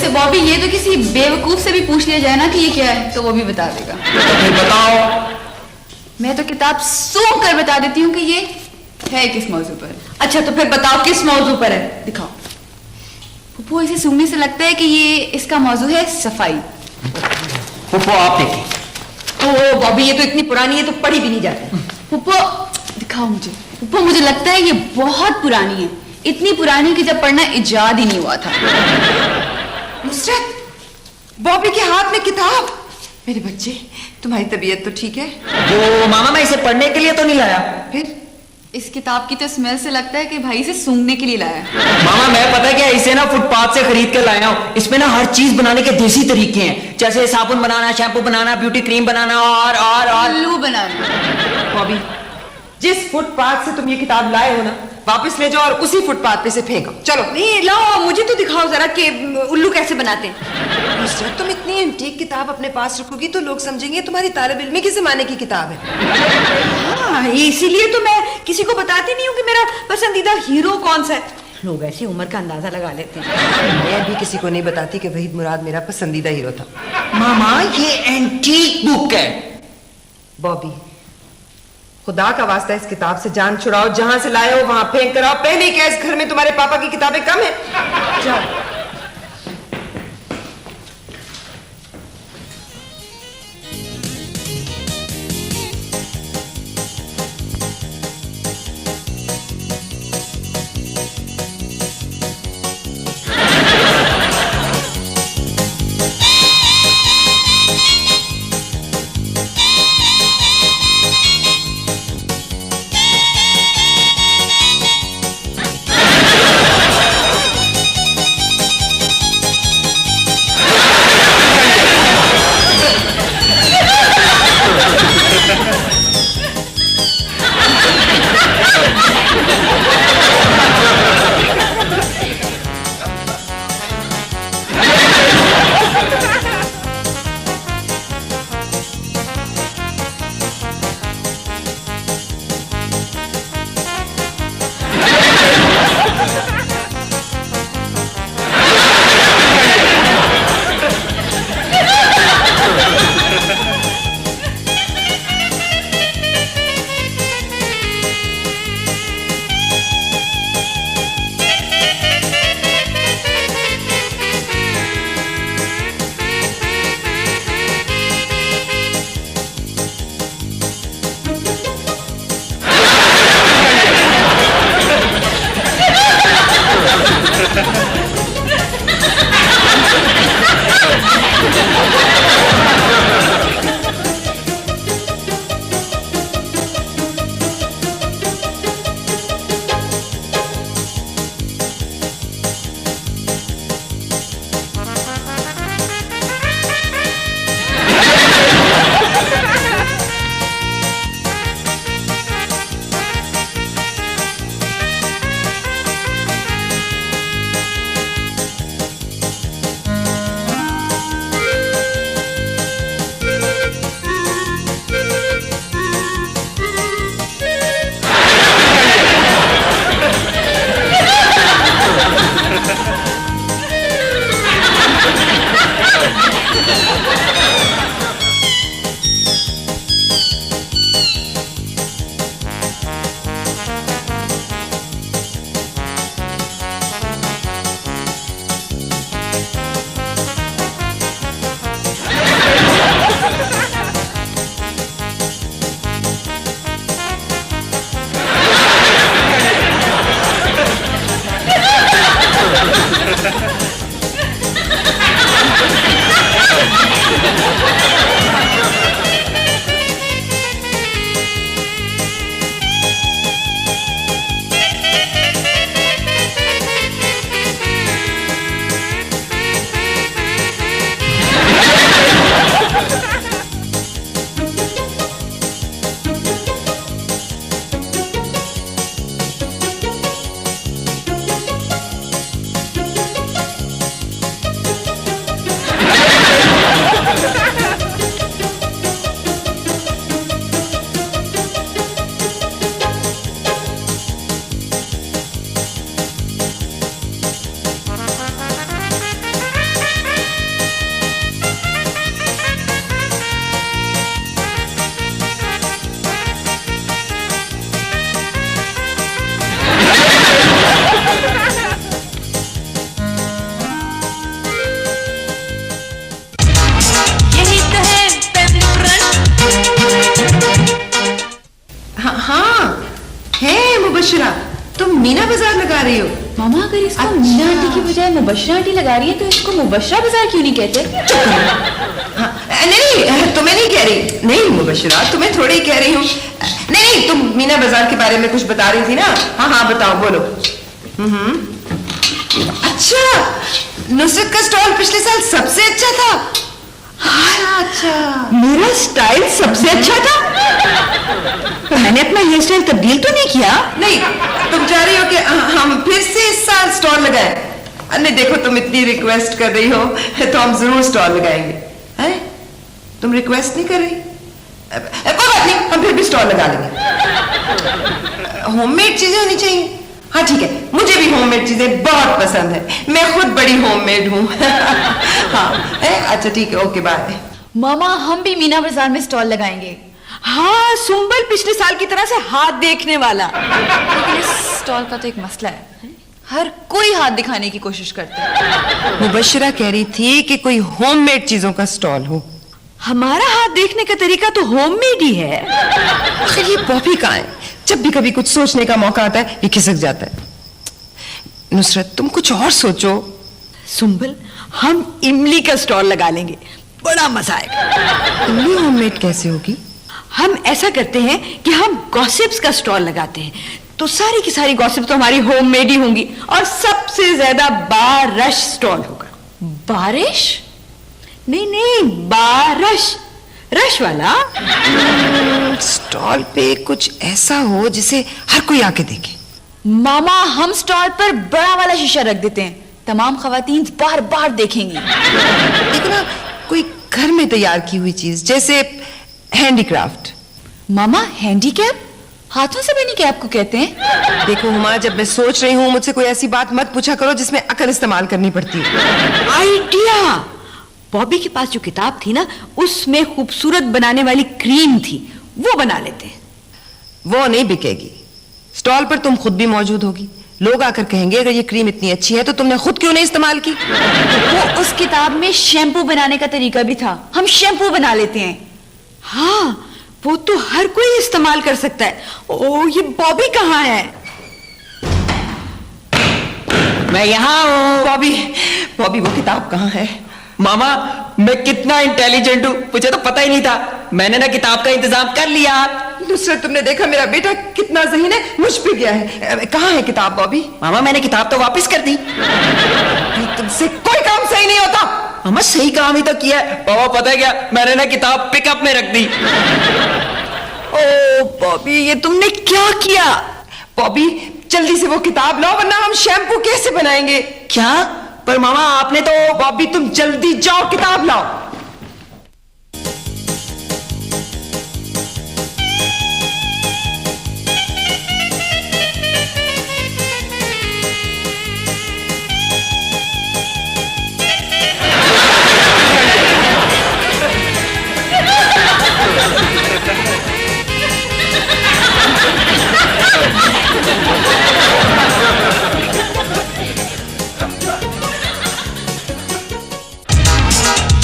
वैसे बॉबी ये तो किसी बेवकूफ से भी पूछ लिया जाए ना कि ये क्या है तो वो भी बता देगा। तो फिर बताओ। मैं तो किताब सूंघ कर बता देती हूँ कि ये है किस मौजू पर। अच्छा तो फिर बताओ किस मौजू पर है, दिखाओ। फुप्पो इसे सूंघने से लगता है कि ये इसका मौजू है सफाई। फुप्पो आप देखिए। ओ बॉबी ये तो इतनी पुरानी है तो पढ़ी भी नहीं जाती। फुप्पो दिखाओ मुझे। फुप्पो मुझे लगता है ये बहुत पुरानी है, इतनी पुरानी कि जब पढ़ना इजाद ही नहीं हुआ था। नुसरत, बॉबी के हाथ में किताब। मेरे बच्चे, तुम्हारी तबीयत तो ठीक है? वो मामा मैं इसे पढ़ने के लिए तो नहीं लाया। फिर इस किताब की तो स्मेल से लगता है कि भाई इसे सूंघने के लिए लाया है। मामा मैं पता है क्या इसे ना फुटपाथ से खरीद कर लाया हूँ। इसमें ना हर चीज बनाने के देसी तरीके हैं, जैसे साबुन बनाना, शैम्पू बनाना, ब्यूटी क्रीम बनाना और उल्लू बनाना। बॉबी, जिस फुटपाथ से तुम ये किताब लाए हो ना, वापस ले जाओ और उसी फुटपाथ पे से फेंको। चलो। नहीं लाओ, मुझे तो दिखाओ जरा कि उल्लू कैसे बनाते हैं। नुसरत, तुम इतनी एंटीक किताब अपने पास रखोगी तो लोग समझेंगे तुम्हारी तालिब इल्मी के जमाने की किताब है। हाँ, इसीलिए तो मैं किसी को बताती नहीं हूँ कि मेरा पसंदीदा हीरो कौन सा है। लोग ऐसी उम्र का अंदाजा लगा लेते हैं। मैं भी किसी को नहीं बताती कि वहीद मुराद मेरा पसंदीदा हीरो था। मामा ये एंटीक बुक है। बॉबी, खुदा का वास्ता इस किताब से जान छुड़ाओ, जहां से लाए हो वहां फेंक कर आओ। पहले क्या इस घर में तुम्हारे पापा की किताबें कम है? जाओ। मुबशिरा, तुम मीना बाजार लगा रही हो? मामा अगर इसको अच्छा। मीना आंटी की बजाय मुबशरा आंटी लगा रही है तो इसको मुबशरा बाजार क्यों नहीं कहते? हाँ, नहीं तुम्हें नहीं कह रही, नहीं मुबशिरा तुम्हें थोड़ी कह रही हूँ। नहीं तुम मीना बाजार के बारे में कुछ बता रही थी ना। हाँ हाँ बताओ, बोलो। अच्छा, नुसरत का स्टॉल पिछले साल सबसे अच्छा था। अच्छा, मेरा स्टाइल सबसे अच्छा था। मैंने अपना हेयर स्टाइल तब्दील तो नहीं किया? नहीं तुम चाह रही हो कि हम फिर से इस साल स्टॉल लगाएं? अरे देखो तुम इतनी रिक्वेस्ट कर रही हो तो हम जरूर स्टॉल लगाएंगे। हैं? तुम रिक्वेस्ट नहीं कर रही? कोई बात नहीं, हम फिर भी स्टॉल लगा लेंगे। होममेड चीजें होनी चाहिए। हाँ ठीक है, मुझे भी होममेड चीजें बहुत पसंद है, मैं खुद बड़ी होममेड हूँ। हाँ अच्छा ठीक है, ओके बाय। मामा हम भी मीना बाजार में स्टॉल लगाएंगे। हाँ, सुंबल पिछले साल की तरह से हाथ देखने वाला। लेकिन इस स्टॉल का तो एक मसला है, हर कोई हाथ दिखाने की कोशिश करता है। मुबशिरा कह रही थी कि कोई होममेड चीजों का स्टॉल हो। हमारा हाथ देखने का तरीका तो होममेड ही है। आखिर ये बॉबी कहाँ है? जब भी कभी कुछ सोचने का मौका आता है ये खिसक जाता है। नुसरत तुम कुछ और सोचो। सुंबल, हम इमली का स्टॉल लगा लेंगे, बड़ा मजा आएगा। इमली होममेड कैसे होगी? हम ऐसा करते हैं कि हम गॉसिप्स का स्टॉल लगाते हैं, तो सारी की सारी गॉसिप तो हमारी होममेड ही होंगी और सबसे ज्यादा बारश स्टॉल होगा। बारिश? नहीं नहीं, बारश, रश वाला। स्टॉल पे कुछ ऐसा हो जिसे हर कोई आके देखे। मामा हम स्टॉल पर बड़ा वाला शीशा रख देते हैं, तमाम खवातीन बार बार देखेंगी। देखो ना, कोई घर में तैयार की हुई चीज जैसे हैंडीक्राफ्ट। मामा हैंडीकैप? हाथों से बनी कैप को कहते हैं। देखो हुमा, जब मैं सोच रही हूँ मुझसे कोई ऐसी बात मत पूछा करो जिसमें अकल इस्तेमाल करनी पड़ती है। आइडिया! बॉबी के पास जो किताब थी ना, उसमें खूबसूरत बनाने वाली क्रीम थी, वो बना लेते हैं। वो नहीं बिकेगी। स्टॉल पर तुम खुद भी मौजूद होगी, लोग आकर कहेंगे अगर ये क्रीम इतनी अच्छी है तो तुमने खुद क्यों नहीं इस्तेमाल की? वो उस किताब में शैम्पू बनाने का तरीका भी था, हम शैम्पू बना लेते हैं। हाँ, वो तो हर कोई इस्तेमाल कर सकता है। ओ, ये बॉबी कहाँ है? मैं यहाँ हूँ। बॉबी, बॉबी वो किताब कहाँ है? मामा मैं कितना इंटेलिजेंट हूँ, मुझे तो पता ही नहीं था। मैंने ना किताब का इंतजाम कर लिया। नुसरत तुमने देखा मेरा बेटा कितना ज़हीन है, मुझ पे गया है। कहाँ है किताब बॉबी? मामा मैंने किताब तो वापस कर दी। तुमसे कोई काम सही नहीं होता। मामा सही काम ही तो किया है। पापा पता है क्या, मैंने ना किताब पिकअप में रख दी। ओ बॉबी, ये तुमने क्या किया? बॉबी जल्दी से वो किताब लाओ वरना हम शैम्पू कैसे बनाएंगे? क्या? पर मामा आपने तो। बॉबी तुम जल्दी जाओ, किताब लाओ।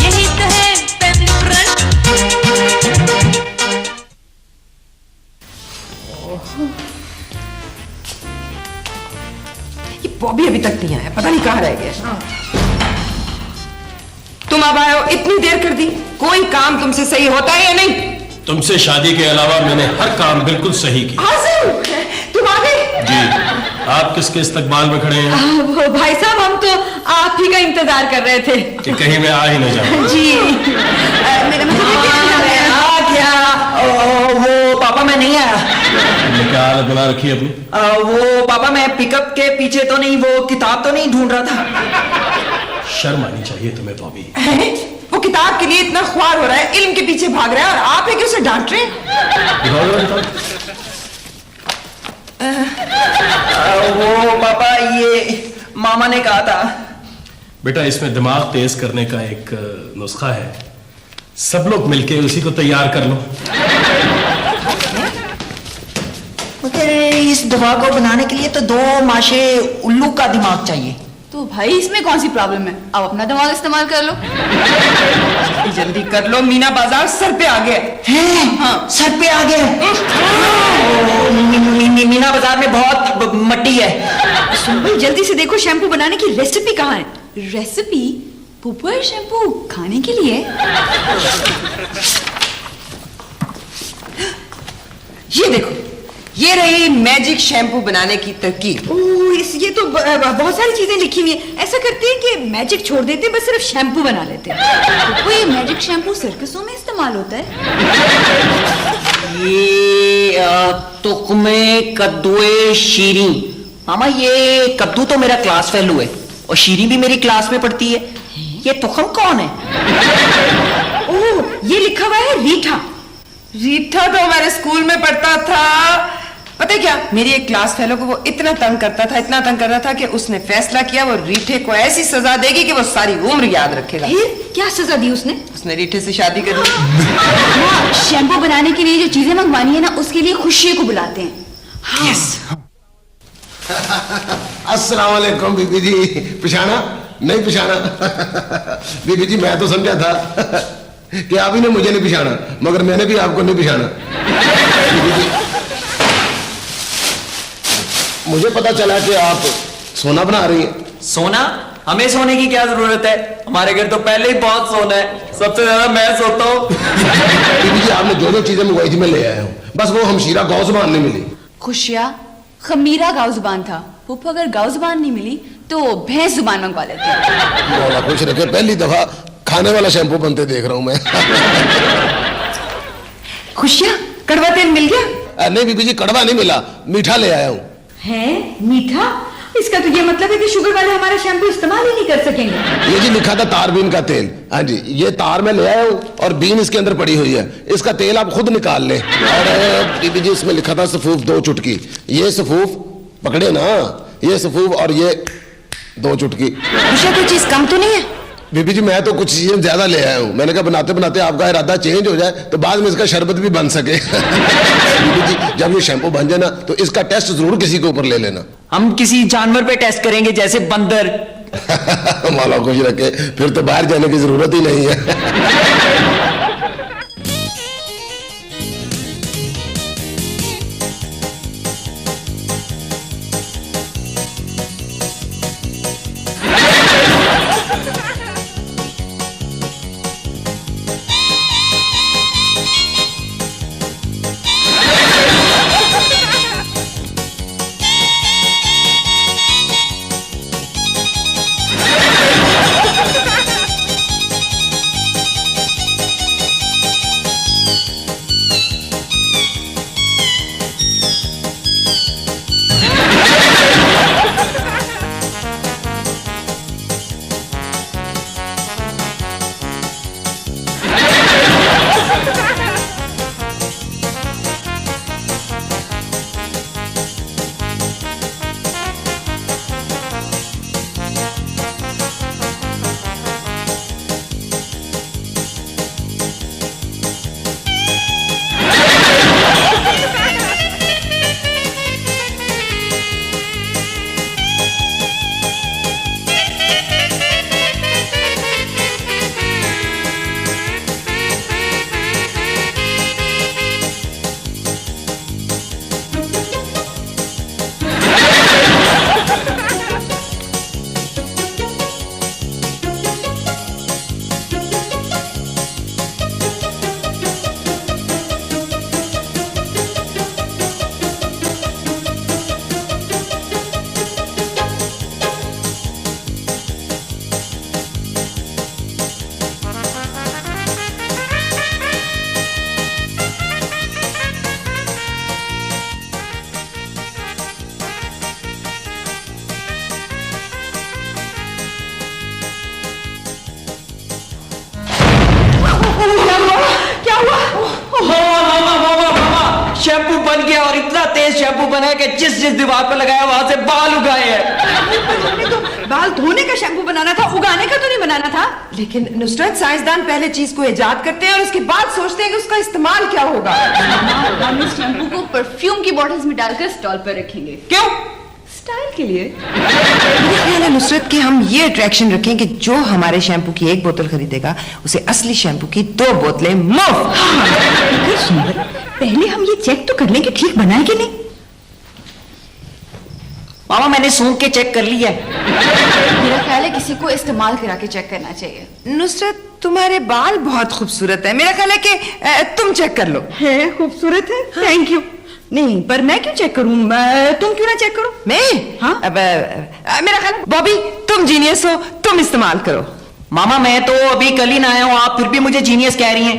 यही तो है फैमिली फ्रंट। ये बॉबी अभी तक नहीं आया, पता नहीं कहाँ रह गया। तुम अब आए हो, इतनी देर कर दी। कोई काम तुमसे सही होता है या नहीं? तुमसे शादी के अलावा मैंने हर काम बिल्कुल सही किया। आज़म, तुम आ गए? जी, आप किसके इस्तकबाल में खड़े हैं वो भाई साहब, हम तो आप ही का इंतजार कर रहे थे। कि कहीं मैं आ ही न जाऊं? जी, मेरा मतलब वो पापा मैं नहीं आया। तुमने क्या हालत बना रखी है अपनी? वो पापा मैं पिकअप के पीछे तो नहीं, वो किताब तो नहीं ढूंढ रहा था। शर्म आनी चाहिए तुम्हें बॉबी। वो किताब के लिए इतना ख्वार हो रहा है, इल्म के पीछे भाग रहा है, और आप है कि उसे डांट रहे हैं? दिखाओ जरा किताब। वो पापा ये मामा ने कहा था। बेटा इसमें दिमाग तेज करने का एक नुस्खा है, सब लोग मिलके उसी को तैयार कर लो। मगर इस दवा को बनाने के लिए तो 2 माशे उल्लू का दिमाग चाहिए। तो भाई इसमें कौन सी प्रॉब्लम है, अब अपना दिमाग इस्तेमाल कर लो। जल्दी कर लो, मीना बाजार सर पे आ गया है। हाँ, सर पे आ गया। मीना बाजार में बहुत मट्टी है। सुन जल्दी से देखो शैम्पू बनाने की रेसिपी कहाँ है। रेसिपी? पुपुआ शैम्पू खाने के लिए? ये देखो, ये रही मैजिक शैम्पू बनाने की तरकीब। ये तो बहुत सारी चीजें लिखी हुई है। ऐसा करते हैं कि मैजिक छोड़ देते हैं, बस सिर्फ शैम्पू बना लेते हैं। तो ये मैजिक शैम्पू सर्कसों में इस्तेमाल होता है? ये तुकमे कद्दुए शीरी। मामा ये कद्दू तो मेरा क्लास फेलो है और शीरी भी मेरी क्लास में पढ़ती है। ये तुखम कौन है? ओह, ये लिखा हुआ है रीठा। रीठा तो हमारे स्कूल में पढ़ता था। पता है क्या, मेरी एक क्लास फेलो को वो इतना तंग करता था कि उसने फैसला किया वो रीठे को ऐसी सजा देगी कि वो सारी उम्र याद रखेगा। फिर क्या सजा दी उसने? उसने रीठे से शादी कर ली। हाँ, शैम्पू बनाने के लिए जो चीजें मंगवानी है ना, उसके लिए खुशी को बुलाते हैं। हाँ। अस्सलाम वालेकुम बीबी जी। पिछाना नहीं पिछाना। बीबी जी मैं तो समझा था कि आप ही ने मुझे नहीं पिछाना, मगर मैंने भी आपको नहीं पिछाना। बीबी जी मुझे पता चला कि आप सोना बना रही हैं। सोना? हमें सोने की क्या जरूरत है, हमारे घर तो पहले ही बहुत सोना है, सबसे ज्यादा मैं सोता हूँ। बीबी जी आपने जो जो चीजें मंगवाई थी मैं ले आया हूँ, बस वो हमशीरा गाँव जुबान नहीं मिली। खुशिया खमीरा गाँव जुबान था, पुप्पू अगर गाँव जुबान नहीं मिली तो भैंस जुबान मंगवा लेते हैं। मौला खुश रखे, पहली दफा खाने वाला शैम्पू बनते देख रहा हूँ मैं। खुशियाँ, कड़वा तेल मिल गया? नहीं बीबी जी कड़वा नहीं मिला, मीठा ले आया हूँ। है मीठा? इसका तो ये मतलब है कि शुगर वाले हमारा शैम्पू इस्तेमाल ही नहीं कर सकेंगे। ये जी लिखा था तार बीन का तेल। हाँ जी, ये तार मैं ले आया हूँ और बीन इसके अंदर पड़ी हुई है, इसका तेल आप खुद निकाल लें। और बीबी जी इसमें लिखा था सफूफ 2 चुटकी। ये सफूफ पकड़े ना, ये सफूफ और ये 2 चुटकी। खुशियाँ कोई चीज कम तो नहीं है? बीबी जी मैं तो कुछ चीजें ज्यादा ले आया हूँ, मैंने कहा बनाते बनाते आपका इरादा चेंज हो जाए तो बाद में इसका शरबत भी बन सके। बीबी जी जब ये शैम्पू बन जाए ना तो इसका टेस्ट जरूर किसी के ऊपर ले लेना। हम किसी जानवर पे टेस्ट करेंगे, जैसे बंदर। मौला खुश रखे, फिर तो बाहर जाने की जरूरत ही नहीं है। शैम्पू बन गया और इतना तेज शैम्पू बना है कि जिस जिस दीवार पर लगाया वहां से बाल उगाए हैं। हमने तो बाल धोने का शैम्पू बनाना था, उगाने का तो नहीं बनाना था। लेकिन नुसरत साइंसदान पहले चीज को इजाद करते हैं और उसके बाद सोचते हैं कि उसका इस्तेमाल क्या होगा। हम इस शैम्पू को परफ्यूम की बॉटल्स में डालकर स्टॉल पर रखेंगे। क्यों? स्टाइल के लिए। मेरा ख्याल है नुसरत कि हम ये अट्रैक्शन रखें कि जो हमारे शैम्पू की 1 बोतल खरीदेगा उसे असली शैम्पू की 2 बोतलें मुफ्त। मगर सुंदर, पहले हम ये चेक तो कर लें कि ठीक बना है कि नहीं। मामा मैंने सूंघ के चेक कर लिया है। मेरा ख्याल है किसी को इस्तेमाल करा के चेक करना चाहिए। नुसरत तुम्हारे बाल बहुत खूबसूरत है, मेरा ख्याल है कि तुम चेक कर लो। है, खूबसूरत है। Thank you. नहीं, पर मैं क्यों चेक करूं? तुम क्यों ना चेक करो? मैं? हाँ? अब मेरा ख्याल है बॉबी तुम जीनियस हो, तुम इस्तेमाल करो। मामा मैं तो अभी कल ही ना आया हूँ, आप फिर भी मुझे जीनियस कह रही हैं।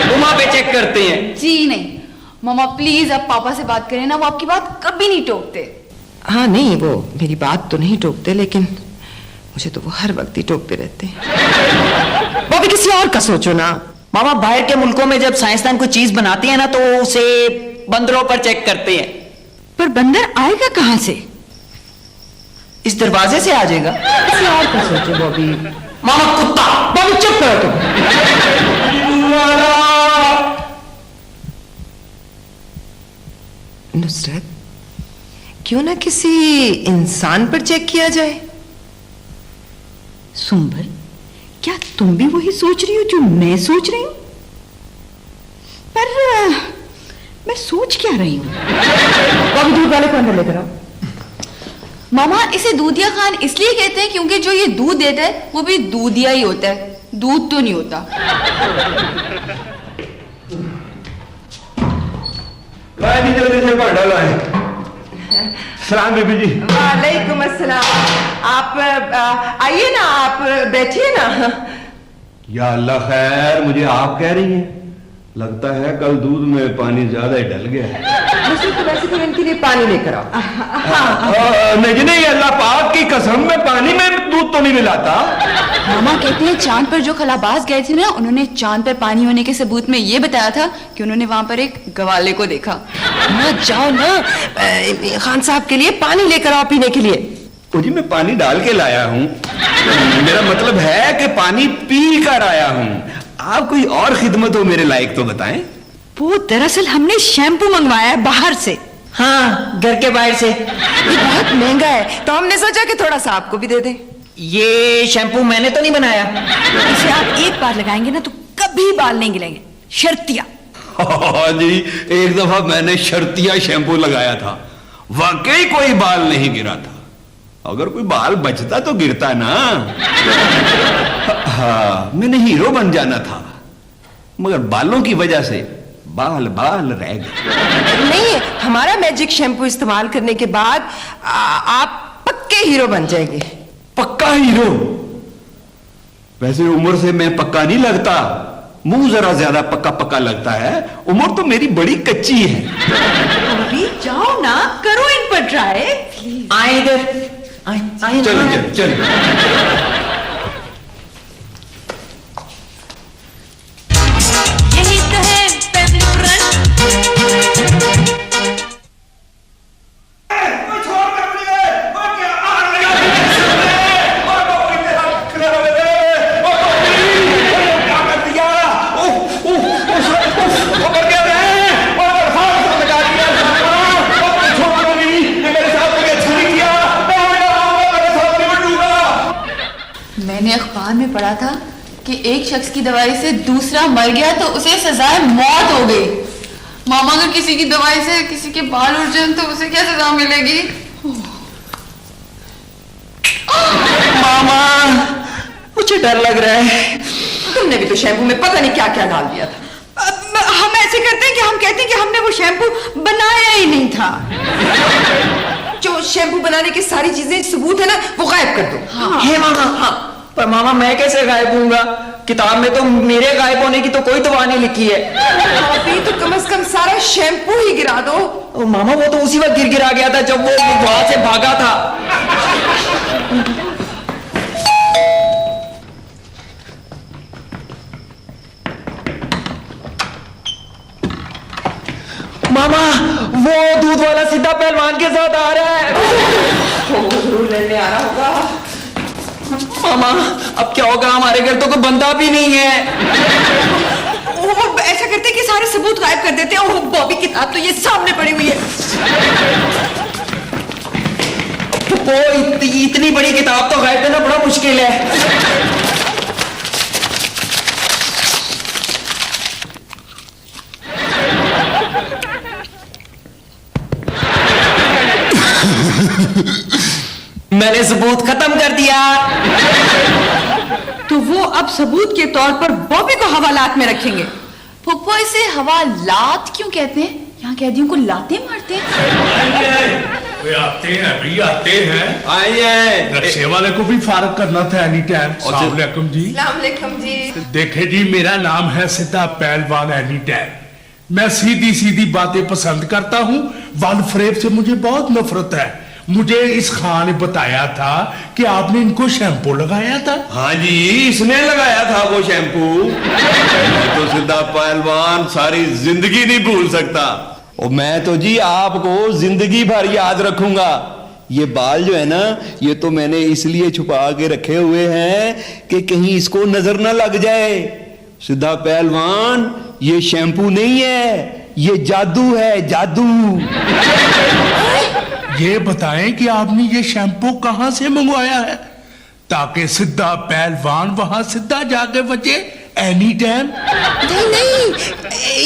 तुम वहां पे चेक करते हैं। जी नहीं मामा, प्लीज आप पापा से बात करें ना, वो आपकी बात कभी नहीं टोकते। हाँ नहीं, वो मेरी बात तो नहीं टोकते, लेकिन मुझे तो वो हर वक्त ही टोकते रहते हैं। बॉबी किसी और का सोचो ना। मामा बाहर के मुल्कों में जब साइंसदान कोई चीज बनाते हैं ना तो उसे बंदरों पर चेक करते हैं। पर बंदर आएगा कहां से? इस दरवाजे से आ जाएगा। किसी और का सोचो बॉबी। मामा कुत्ता। बॉबी चुप करो तुम। नुसरत, क्यों ना किसी इंसान पर चेक किया जाए? सुंबर, क्या तुम भी वही सोच रही हो जो मैं सोच रही हूं? पर मैं सोच क्या रही हूं? बॉबी दूध वाले को अंदर लेकर आओ। मामा इसे दूधिया खान इसलिए कहते हैं क्योंकि जो ये दूध देता है वो भी दूधिया ही होता है, दूध तो नहीं होता। जल्दी से भांडा लाए। सलाम बीबी जी। वालेकुम अस्सलाम। आप आइए ना, आप बैठिए ना। या अल्लाह खैर, मुझे आप कह रही हैं? लगता है कल दूध में पानी ज्यादा ही डल गया है। मुझे तो वैसे तो इनके लिए पानी लेकर आओ। नहीं नहीं, अल्लाह पाक की कसम में पानी में दूध तो नहीं मिलाता। मामा कहते हैं चांद पर जो खलाबाज गए थे ना, उन्होंने चांद पर पानी होने के सबूत में ये बताया था कि उन्होंने वहां पर एक गवाले को देखा। ना जाओ ना, खान साहब के लिए पानी लेकर आओ पीने के लिए। जी मैं पानी डाल के लाया हूँ। मेरा मतलब है कि पानी पी कर आया हूँ। आप कोई और खिदमत हो मेरे लायक तो बताएं। वो दरअसल हमने शैम्पू मंगवाया है बाहर से। हाँ, घर के बाहर से। ये बहुत महंगा है तो हमने सोचा कि थोड़ा सा आपको भी दे दें। ये शैम्पू मैंने तो नहीं बनाया। इसे आप एक बार लगाएंगे ना तो कभी बाल नहीं गिलेंगे, शर्तिया। हाँ जी, एक दफा मैंने शर्तिया शैम्पू लगाया था, वाकई कोई बाल नहीं गिरा था। अगर कोई बाल बचता तो गिरता ना। हाँ, मैंने हीरो बन जाना था, मगर बालों की वजह से बाल बाल रह गए। नहीं, हमारा मैजिक शैम्पू इस्तेमाल करने के बाद आप पक्के हीरो बन जाएंगे। पक्का हीरो? वैसे उम्र से मैं पक्का नहीं लगता, मुंह जरा ज्यादा पक्का पक्का लगता है। उम्र तो मेरी बड़ी कच्ची है। अभी जाओ ना, करो इन पर ट्राई। आए इधर, आए चलिए चलिए। यही तो है फैमिली मैंने अखबार में पढ़ा था कि एक शख्स की दवाई से दूसरा मर गया तो उसे सजाए मौत हो गई। मामा अगर किसी की दवाई से किसी के बाल उड़ जाए तो उसे क्या सजा मिलेगी? मामा मुझे डर लग रहा है। तुमने भी तो शैम्पू में पता नहीं क्या क्या डाल दिया था। हम ऐसे करते हैं कि हम कहते हैं कि हमने वो शैम्पू बनाया ही नहीं था। जो शैम्पू बनाने की सारी चीजें सबूत है ना, वो गायब कर दो। हाँ। है मामा। हाँ। पर मामा मैं कैसे गायब हूँगा? किताब में तो मेरे गायब होने की तो कोई दवा नहीं लिखी है। अभी तो कम से कम सारा शैम्पू ही गिरा दो। ओ मामा वो तो उसी वक्त गिरा गया था जब वो वहां से भागा था। मामा वो दूध वाला सीधा पहलवान के साथ आ रहा है। जरूर लेने आ रहा होगा। मामा अब क्या होगा? हमारे घर तो कोई बंदा भी नहीं है। वो ऐसा करते हैं कि सारे सबूत गायब कर देते हैं। बॉबी किताब तो ये सामने पड़ी हुई है। वो इतनी बड़ी किताब तो गायब करना बड़ा मुश्किल है। मैंने सबूत खत्म कर दिया। तो वो अब सबूत के तौर पर बॉबी को हवालात में रखेंगे। फुप्पो इसे हवालात क्यों कहते हैं? यहाँ कैदियों को लाते मारते हैं। वे आते हैं भी आते हैं। आइए। रक्शे वाले को भी फारग करना था एनी टाइम। अस्सलाम वालेकुम जी। अस्सलाम जी। देखे जी, मेरा नाम है सिद्धा पहलवान एनी टाइम। मैं सीधी सीधी बातें पसंद करता हूँ। वन फ्रेब से मुझे बहुत नफरत है। मुझे इस खान ने बताया था कि आपने इनको शैम्पू लगाया था। हाँ जी, इसने लगाया था वो शैम्पू। मैं तो सिद्धा पहलवान सारी जिंदगी नहीं भूल सकता, और मैं तो जी आपको जिंदगी भर याद रखूंगा। ये बाल जो है ना, ये तो मैंने इसलिए छुपा के रखे हुए हैं कि कहीं इसको नजर ना लग जाए। सिद्धा पहलवान, ये शैम्पू नहीं है, ये जादू है, जादू। ये बताएं कि आपने ये शैम्पू कहां से मंगवाया है, ताकि सिद्धा पहलवान वहां सिद्धा जाके बचे एनी टाइम। नहीं,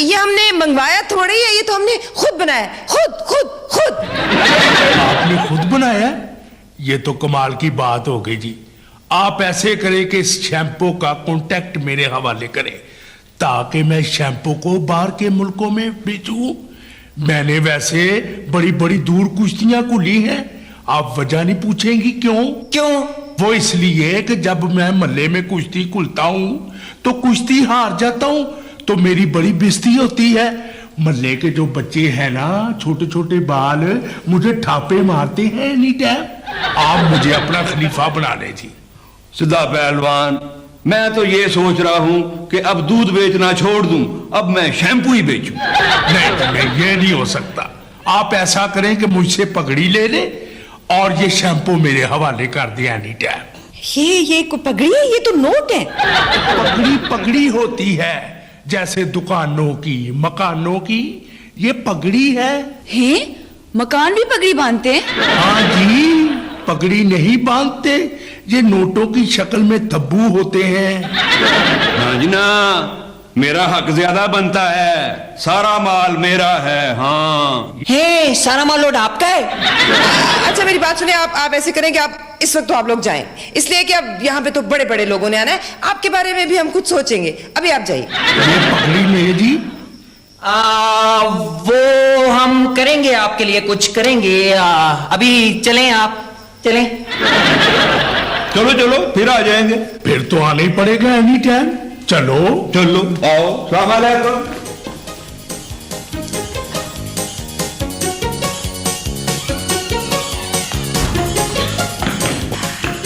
ये हमने मंगवाया थोड़ी है, ये तो हमने खुद बनाया। खुद। आपने खुद बनाया? ये तो कमाल की बात हो गई जी। आप ऐसे करें कि इस शैम्पू का कॉन्टेक्ट मेरे हवाले करें, ताकि मैं शैम्पू को बाहर के मुल्कों में बेचूं। मैंने वैसे बड़ी बड़ी दूर कुश्तियां कुली हैं। आप वजह नहीं पूछेंगी क्यों? वो इसलिए कि जब मैं मल्ले में कुश्ती कुलता हूं तो कुश्ती हार जाता हूं, तो मेरी बड़ी बेइज्जती होती है। मल्ले के जो बच्चे हैं ना, छोटे छोटे बाल, मुझे ठापे मारते हैं एनी टाइम। आप मुझे अपना खलीफा बना ले जी। सिद्धा पहलवान, मैं तो ये सोच रहा हूं कि अब दूध बेचना छोड़ दूं, अब मैं शैम्पू ही बेचूं। नहीं, ये नहीं हो सकता। आप ऐसा करें कि मुझसे पगड़ी ले ले और ये शैम्पू मेरे हवाले कर दिया एनी टाइम। ये पगड़ी है, ये तो नोट है। पगड़ी होती है जैसे दुकानों की, मकानों की, ये पगड़ी है। हैं? मकान भी पगड़ी बांधते हैं? हाँ जी, पगड़ी नहीं बांधते, ये नोटों की शक्ल में तब्बू होते हैं। हाँ जी ना, मेरा हक ज्यादा बनता है, सारा माल मेरा है। हाँ, हे, सारा माल लोड आपका है? अच्छा मेरी बात सुनिए, आप ऐसे करें कि आप इस वक्त तो आप लोग जाएं, इसलिए कि अब यहाँ पे तो बड़े बड़े लोगों ने आना है। आपके बारे में भी हम कुछ सोचेंगे, अभी आप जाइए। ये पगड़ी मेरे जी। वो हम करेंगे, आपके लिए कुछ करेंगे। अभी चलें, आप चलें। चलो फिर आ जाएंगे। फिर तो आना ही पड़ेगा एनी टाइम। चलो आओ। सलाम अलैकुम।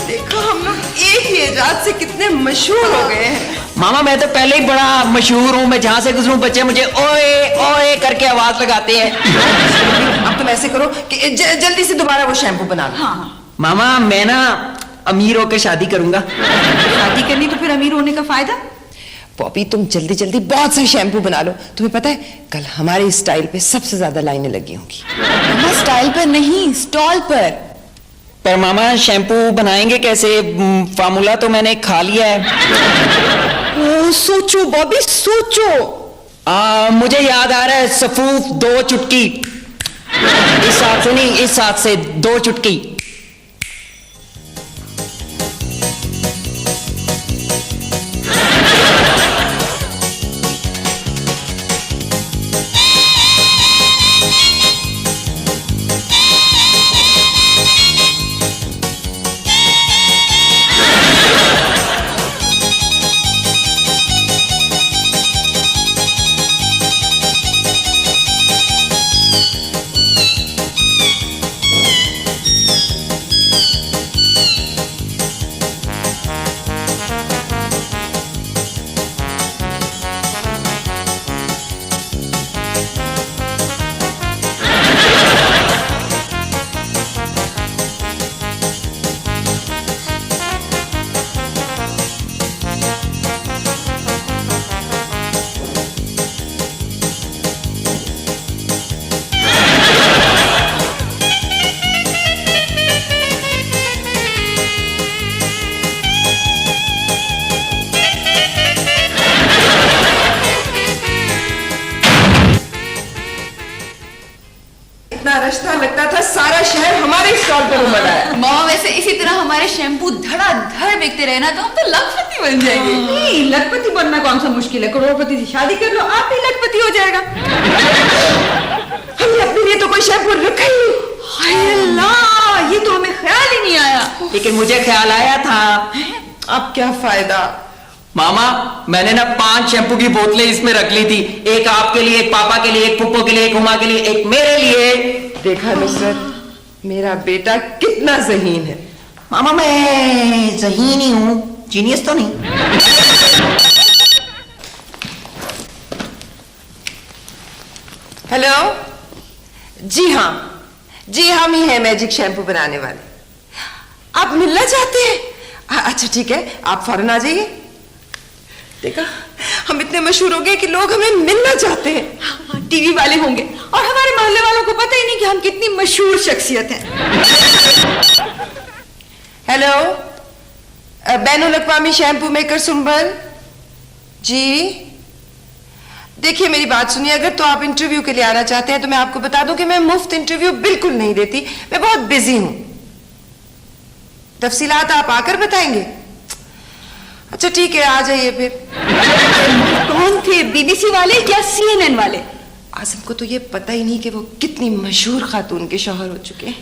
देखो हम लोग एक ही एजाज से कितने मशहूर हो गए हैं। मामा, मैं तो पहले ही बड़ा मशहूर हूँ। मैं जहां से गुजरूं बच्चे मुझे ओए ओए करके आवाज लगाते हैं। अब तुम ऐसे करो कि जल्दी से दोबारा वो शैम्पू बना लो। हाँ, मामा, मैं ना अमीर होकर शादी करूंगा। शादी करनी तो फिर अमीर होने का फायदा। पॉपी, तुम जल्दी जल्दी बहुत सा शैम्पू बना लो। तुम्हें पता है कल हमारे स्टाइल पे सबसे ज्यादा लाइनें लगी होंगी। मामा, स्टाइल पर नहीं, स्टॉल पर। पर मामा, शैम्पू बनाएंगे कैसे? फार्मूला तो मैंने खा लिया है। सोचो बॉबी, सोचो। मुझे याद आ रहा है, सफूफ 2 चुटकी। इस हाथ से नहीं, इस हाथ से 2 चुटकी। लगता था सारा शहर हमारे स्टॉल पर उमड़ आया। मामा वैसे इसी तरह हमारे शैम्पू धड़ाधड़ बिकते रहे ना तो हम तो लखपति बन जाएंगे। नहीं, लखपति बनना कौन सा मुश्किल है, करोड़पति से शादी कर लो, आप ही लखपति हो जाएगा। हमने अपने लिए तो कोई शैम्पू रखा ही नहीं। हाय अल्लाह, ये तो हमें ख्याल ही नहीं आया। लेकिन मुझे ख्याल आया था। अब क्या फायदा। मामा, मैंने ना 5 शैम्पू की बोतलें इसमें रख ली थी, एक आपके लिए, एक पापा के लिए, एक पुप्पो के लिए, एक हुमा के लिए, एक मेरे लिए। देखा नुसरत, मेरा बेटा कितना ज़हीन है। मामा मैं ज़हीन ही हूं, जीनियस तो नहीं। हेलो, जी हाँ, जी हम ही हैं मैजिक शैम्पू बनाने वाले। आप मिलना चाहते हैं? अच्छा ठीक है, आप फौरन आ जाइए। देखा, हम इतने मशहूर हो गए कि लोग हमें मिलना चाहते हैं। टीवी वाले होंगे और हमारे मोहल्ले वालों को पता ही नहीं कि हम कितनी मशहूर शख्सियत हैं। हेलो, बैनुल अक़वामी शैम्पू मेकर सुंबल जी। देखिए मेरी बात सुनिए, अगर तो आप इंटरव्यू के लिए आना चाहते हैं तो मैं आपको बता दूं कि मैं मुफ्त इंटरव्यू बिल्कुल नहीं देती, मैं बहुत बिजी हूं। तफसीलात आप आकर बताएंगे? अच्छा ठीक है, आ जाइए फिर। कौन थे, बीबीसी वाले या CNN वाले? आजम को तो ये पता ही नहीं कि वो कितनी मशहूर खातून के शौहर हो चुके हैं।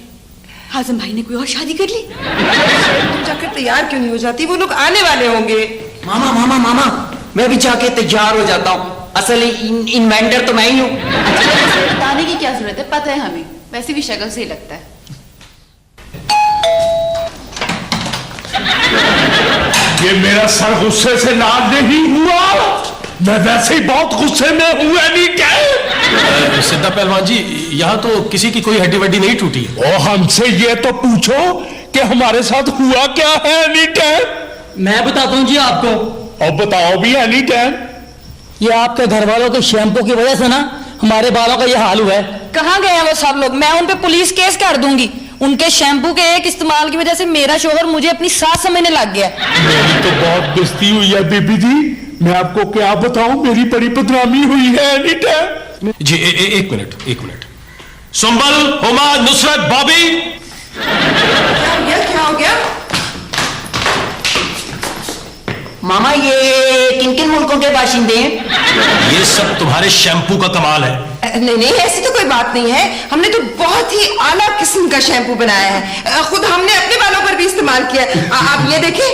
आजम भाई ने कोई और शादी कर ली? तुम जाकर तैयार क्यों नहीं हो जाती? वो लोग आने वाले होंगे। मामा मामा मामा, मैं भी जाके तैयार हो जाता हूँ। असल इन्वेंटर तो मैं ही हूँ। बताने की क्या जरूरत है, पता है हमें, वैसे भी शक्ल से ही लगता है। ये मेरा सर गुस्से से लाल नहीं हुआ, मैं वैसे ही बहुत गुस्से में हूँ। नहीं क्या सिद्धा पहलवान जी, यहाँ तो किसी की कोई हड्डी वड्डी नहीं टूटी। ओ हमसे ये तो पूछो कि हमारे साथ हुआ क्या है एनी टाइम। मैं बताता हूँ जी आपको। और बताओ भी एनी टाइम। ये आपके घर वालों के शैम्पू की वजह से ना हमारे बालों का ये हाल हुआ है। कहाँ गए हैं वो सब लोग? मैं उन पे पुलिस केस कर दूंगी। उनके शैम्पू के एक इस्तेमाल की वजह से मेरा शोहर मुझे अपनी सास समझने लग गया। मेरी तो बहुत बेइज्जती हुई है बीबी जी, मैं आपको क्या बताऊं, मेरी बड़ी बदनामी हुई है एनी टाइम। जी एक मिनट। सुंबल, हुमा, नुसरत, बॉबी। क्या हो गया? मामा ये किन किन मुल्कों के बाशिंदे हैं? ये सब तुम्हारे शैम्पू का कमाल है। नहीं, ऐसी तो कोई बात नहीं है। हमने तो बहुत ही आला किस्म का शैम्पू बनाया है, खुद हमने अपने बालों पर भी इस्तेमाल किया। आप ये देखें।